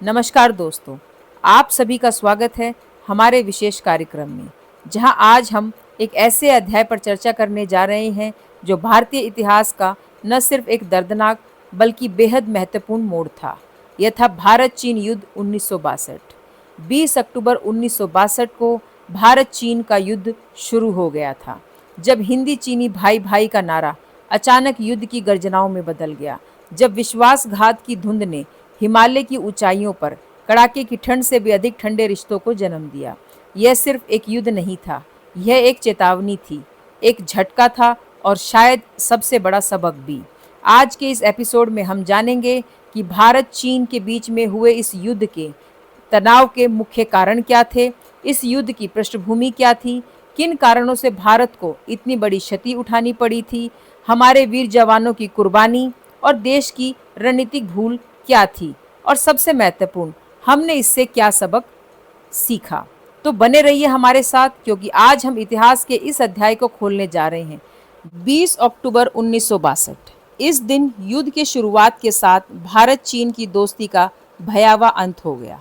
नमस्कार दोस्तों, आप सभी का स्वागत है हमारे विशेष कार्यक्रम में, जहां आज हम एक ऐसे अध्याय पर चर्चा करने जा रहे हैं जो भारतीय इतिहास का न सिर्फ एक दर्दनाक बल्कि बेहद महत्वपूर्ण मोड़ था। यह था भारत चीन युद्ध 1962। 20 अक्टूबर 1962 को भारत चीन का युद्ध शुरू हो गया था, जब हिंदी चीनी भाई भाई का नारा अचानक युद्ध की गर्जनाओं में बदल गया। जब विश्वासघात की धुंध ने हिमालय की ऊंचाइयों पर कड़ाके की ठंड से भी अधिक ठंडे रिश्तों को जन्म दिया। यह सिर्फ एक युद्ध नहीं था, यह एक चेतावनी थी, एक झटका था और शायद सबसे बड़ा सबक भी। आज के इस एपिसोड में हम जानेंगे कि भारत चीन के बीच में हुए इस युद्ध के तनाव के मुख्य कारण क्या थे, इस युद्ध की पृष्ठभूमि क्या थी, किन कारणों से भारत को इतनी बड़ी क्षति उठानी पड़ी थी, हमारे वीर जवानों की कुर्बानी और देश की रणनीतिक भूल क्या थी, और सबसे महत्वपूर्ण, हमने इससे क्या सबक सीखा। तो बने रहिए हमारे साथ, क्योंकि आज हम इतिहास के इस अध्याय को खोलने जा रहे हैं। 20 अक्टूबर 1962, इस दिन युद्ध के शुरुआत के साथ भारत चीन की दोस्ती का भयावह अंत हो गया।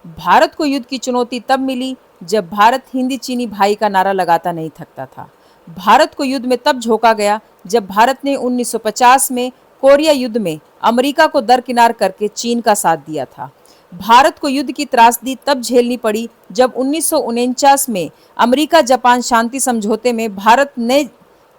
भारत को युद्ध की चुनौती तब मिली जब भारत हिंदी चीनी भाई का नारा लगाता नहीं थकता था। भारत को युद्ध में तब झोंका गया जब भारत ने 1950 में कोरिया युद्ध में अमेरिका को दरकिनार करके चीन का साथ दिया था। भारत को युद्ध की त्रासदी तब झेलनी पड़ी जब 1949 में अमेरिका जापान शांति समझौते में भारत ने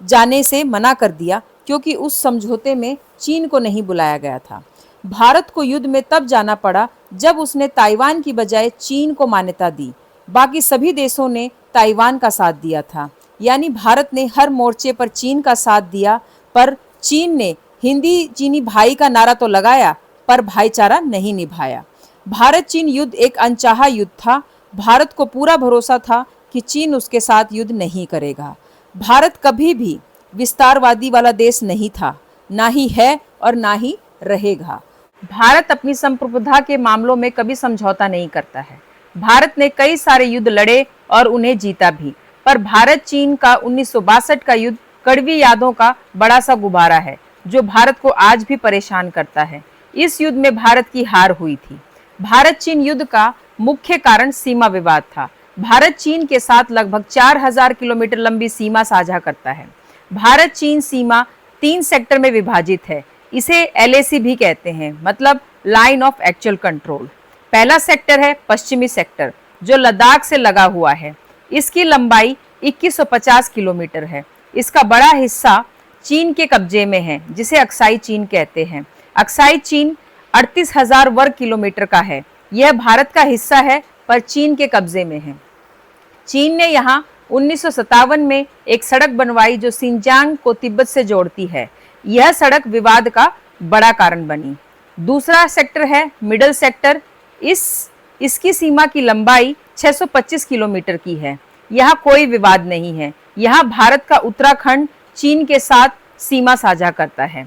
जाने से मना कर दिया, क्योंकि उस समझौते में चीन को नहीं बुलाया गया था। भारत को युद्ध में तब जाना पड़ा जब उसने ताइवान की बजाय चीन को मान्यता दी। बाकी सभी देशों ने ताइवान का साथ दिया था, यानी भारत ने हर मोर्चे पर चीन का साथ दिया, पर चीन ने हिंदी चीनी भाई का नारा तो लगाया पर भाईचारा नहीं निभाया। भारत चीन युद्ध एक अनचाहा युद्ध था। भारत को पूरा भरोसा था कि चीन उसके साथ युद्ध नहीं करेगा। भारत कभी भी विस्तारवादी वाला देश नहीं था, ना ही है और ना ही रहेगा। भारत अपनी संप्रभुता के मामलों में कभी समझौता नहीं करता है। भारत ने कई सारे युद्ध लड़े और उन्हें जीता भी, पर भारत चीन का 1962 का युद्ध कड़वी यादों का बड़ा सा गुब्बारा है जो भारत को आज भी परेशान करता है। इस युद्ध में भारत की हार हुई थी। भारत चीन युद्ध का मुख्य कारण सीमा विवाद था। भारत चीन के साथ लगभग 4000 किलोमीटर लंबी सीमा साझा करता है। भारत चीन सीमा 3 सेक्टर में विभाजित है। इसे LAC भी कहते हैं, मतलब लाइन ऑफ एक्चुअल कंट्रोल। पहला सेक्टर है पश्चिमी सेक्टर, जो लद्दाख से लगा हुआ है। इसकी लंबाई 2150 किलोमीटर है। इसका बड़ा हिस्सा चीन के कब्जे में है, जिसे अक्साई चीन कहते हैं। अक्साई चीन 38,000 वर्ग किलोमीटर का है। यह भारत का हिस्सा है, पर चीन के कब्जे में है। चीन ने यहाँ 1957 में एक सड़क बनवाई जो सिंजांग को तिब्बत से जोड़ती है। यह सड़क विवाद का बड़ा कारण बनी। दूसरा सेक्टर है मिडल सेक्टर। इसकी सीमा की लंबाई 625 किलोमीटर की है। यहाँ कोई विवाद नहीं है। यहाँ भारत का उत्तराखंड चीन के साथ सीमा साझा करता है।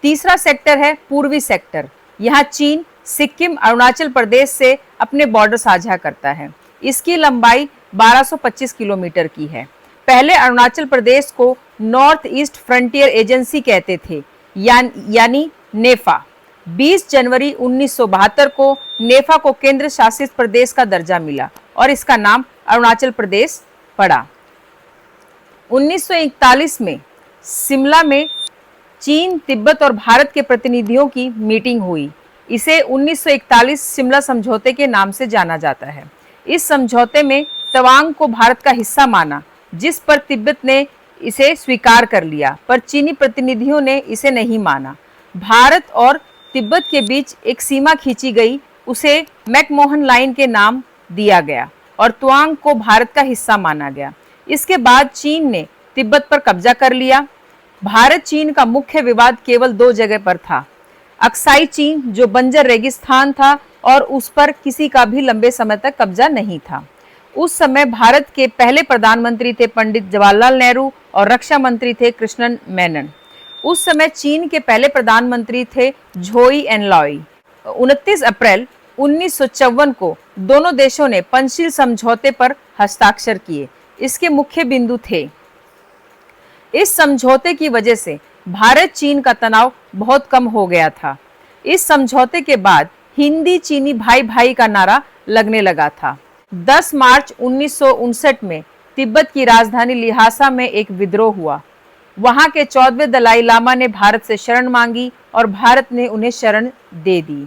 तीसरा सेक्टर है पूर्वी सेक्टर। यहाँ चीन सिक्किम अरुणाचल प्रदेश से अपने बॉर्डर साझा करता है। इसकी लंबाई 1225 किलोमीटर की है। पहले अरुणाचल प्रदेश को नॉर्थ ईस्ट फ्रंटियर एजेंसी कहते थे, यानी नेफा। 20 जनवरी 1972 को नेफा को केंद्र शासित प्रदेश का दर्जा मिला और इसका नाम अरुणाचल प्रदेश पड़ा। 1941 में शिमला में चीन, तिब्बत और भारत के प्रतिनिधियों की मीटिंग हुई। इसे 1941 शिमला समझौते के नाम से जाना जाता है। इस समझौते में तवांग को भारत का हिस्सा माना, जिस पर तिब्बत ने इसे स्वीकार कर लिया, पर चीनी प्रतिनिधियों ने इसे नहीं माना। भारत और तिब्बत के बीच एक सीमा खींची गई, उसे मैकमोहन लाइन के नाम दिया गया और तवांग को भारत का हिस्सा माना गया। इसके बाद चीन ने तिब्बत पर कब्जा कर लिया। भारत चीन का मुख्य विवाद केवल 2 जगह पर था। अक्साई चीन, जो बंजर रेगिस्तान था और उस पर किसी का भी लंबे समय तक कब्जा नहीं था। उस समय भारत के पहले प्रधानमंत्री थे पंडित जवाहरलाल नेहरू और रक्षा मंत्री थे कृष्णन मेनन। उस समय चीन के पहले प्रधानमंत्री थे झोई एनलॉय। 29 अप्रैल 1954 को दोनों देशों ने पंचशील समझौते पर हस्ताक्षर किए। इसके मुख्य बिंदु थे, इस समझौते की वजह से भारत चीन का तनाव बहुत कम हो गया था। इस समझौते के बाद हिंदी चीनी भाई भाई का नारा लगने लगा था। 10 मार्च 1959 में तिब्बत की राजधानी ल्हासा में एक विद्रोह हुआ। वहां के 14वें दलाई लामा ने भारत से शरण मांगी और भारत ने उन्हें शरण दे दी।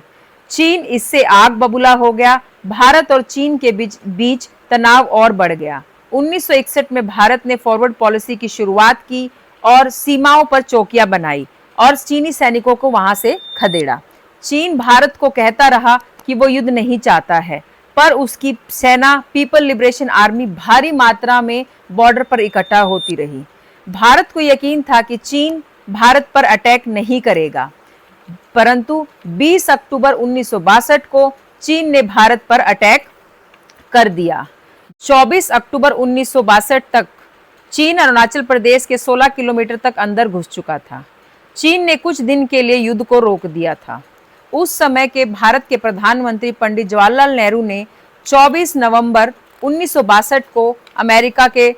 चीन इससे आग बबूला हो गया। भारत और चीन के बीच तनाव और बढ़ गया। 1961 में भारत ने फॉरवर्ड पॉलिसी की शुरुआत की और सीमाओं पर चौकियां बनाई और चीनी सैनिकों को वहां से खदेड़ा। चीन भारत को कहता रहा कि वो युद्ध नहीं चाहता है, पर उसकी सेना पीपल लिबरेशन आर्मी भारी मात्रा में बॉर्डर पर इकट्ठा होती रही। भारत को यकीन था कि चीन भारत पर अटैक नहीं करेगा, परंतु 20 अक्टूबर 1962 को चीन ने भारत पर अटैक कर दिया। 24 अक्टूबर 1962 तक चीन अरुणाचल प्रदेश के 16 किलोमीटर तक अंदर घुस चुका था। चीन ने कुछ दिन के लिए युद्ध को रोक दिया था। उस समय के भारत के प्रधानमंत्री पंडित जवाहरलाल नेहरू ने 24 नवंबर 1962 को अमेरिका के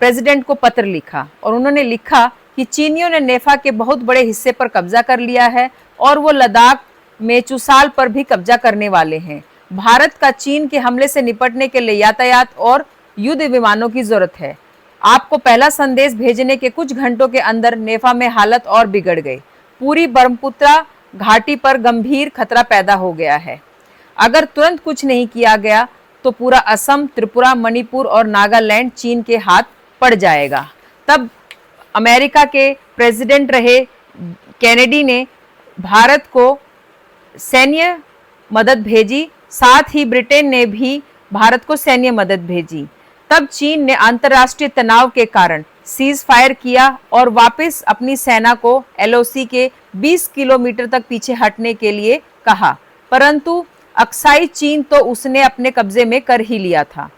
प्रेसिडेंट को पत्र लिखा और उन्होंने लिखा कि चीनियों ने नेफा के बहुत बड़े हिस्से पर कब्जा कर लिया है और वो लद्दाख में चुसाल पर भी कब्जा करने वाले हैं। भारत का चीन के हमले से निपटने के लिए यातायात और युद्ध विमानों की जरूरत है। आपको पहला संदेश भेजने के कुछ घंटों के अंदर नेफा में हालत और बिगड़ गई। पूरी ब्रह्मपुत्रा घाटी पर गंभीर खतरा पैदा हो गया है। अगर तुरंत कुछ नहीं किया गया तो पूरा असम, त्रिपुरा, मणिपुर और नागालैंड चीन के हाथ पड़ जाएगा। तब अमेरिका के प्रेसिडेंट रहे कैनेडी ने भारत को सैन्य मदद भेजी, साथ ही ब्रिटेन ने भी भारत को सैन्य मदद भेजी। तब चीन ने अंतर्राष्ट्रीय तनाव के कारण सीज फायर किया और वापस अपनी सेना को एलओसी के 20 किलोमीटर तक पीछे हटने के लिए कहा, परंतु अक्साई चीन तो उसने अपने कब्जे में कर ही लिया था।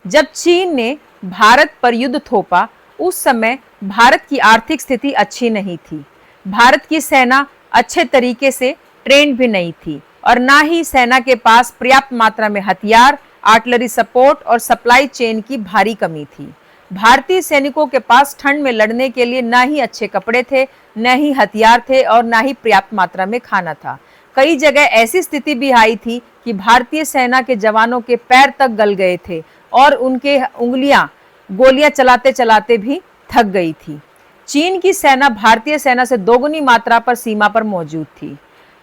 जब चीन ने भारत पर युद्ध थोपा, उस समय भारत की आर्थिक स्थिति अच्छी नहीं थी। भारत की सेना अच्छे तरीके से ट्रेंड भी नहीं थी और ना ही सेना के पास पर्याप्त मात्रा में हथियार, आर्टिलरी सपोर्ट और सप्लाई चेन की भारी कमी थी। भारतीय सैनिकों के पास ठंड में लड़ने के लिए ना ही अच्छे कपड़े थे, न ही हथियार थे और ना ही पर्याप्त मात्रा में खाना था। कई जगह ऐसी स्थिति भी आई थी कि भारतीय सेना के जवानों के पैर तक गल गए थे और उनके उंगलियां गोलियां चलाते चलाते भी थक गई थी। चीन की सेना भारतीय सेना से दोगुनी मात्रा पर सीमा पर मौजूद थी।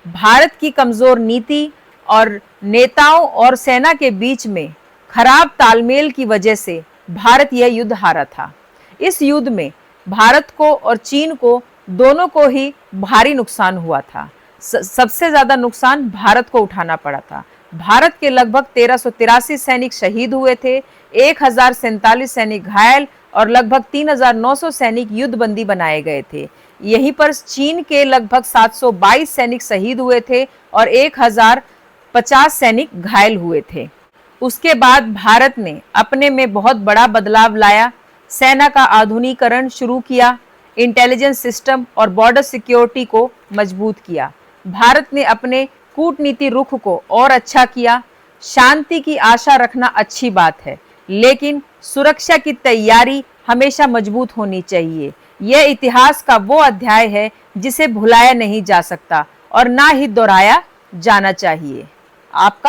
भारत की कमजोर नीति और नेताओं और सेना के बीच में खराब तालमेल की वजह से भारत यह युद्ध हारा था। इस युद्ध में भारत को और चीन को दोनों को ही भारी नुकसान हुआ था। सबसे ज्यादा नुकसान भारत को उठाना पड़ा था। भारत के लगभग 1383 सैनिक शहीद हुए थे, 1047 सैनिक घायल और लगभग 3900 सैनिक युद्धबंदी बनाए गए थे। यहीं पर चीन के लगभग 722 सैनिक शहीद हुए थे और 1050 सैनिक घायल हुए थे। उसके बाद भारत ने अपने में बहुत बड़ा बदलाव लाया, सेना का आधुनिकीकरण शुरू किया, इंटेलिजेंस सिस्टम और बॉर्डर सिक्योरिटी को मजबूत किया। भारत ने अपने कूटनीति रुख को और अच्छा किया। शांति की आशा रखना अच्छी बात है, लेकिन सुरक्षा की तैयारी हमेशा मजबूत होनी चाहिए। यह इतिहास का वो अध्याय है जिसे भुलाया नहीं जा सकता और ना ही दोहराया जाना चाहिए। आपका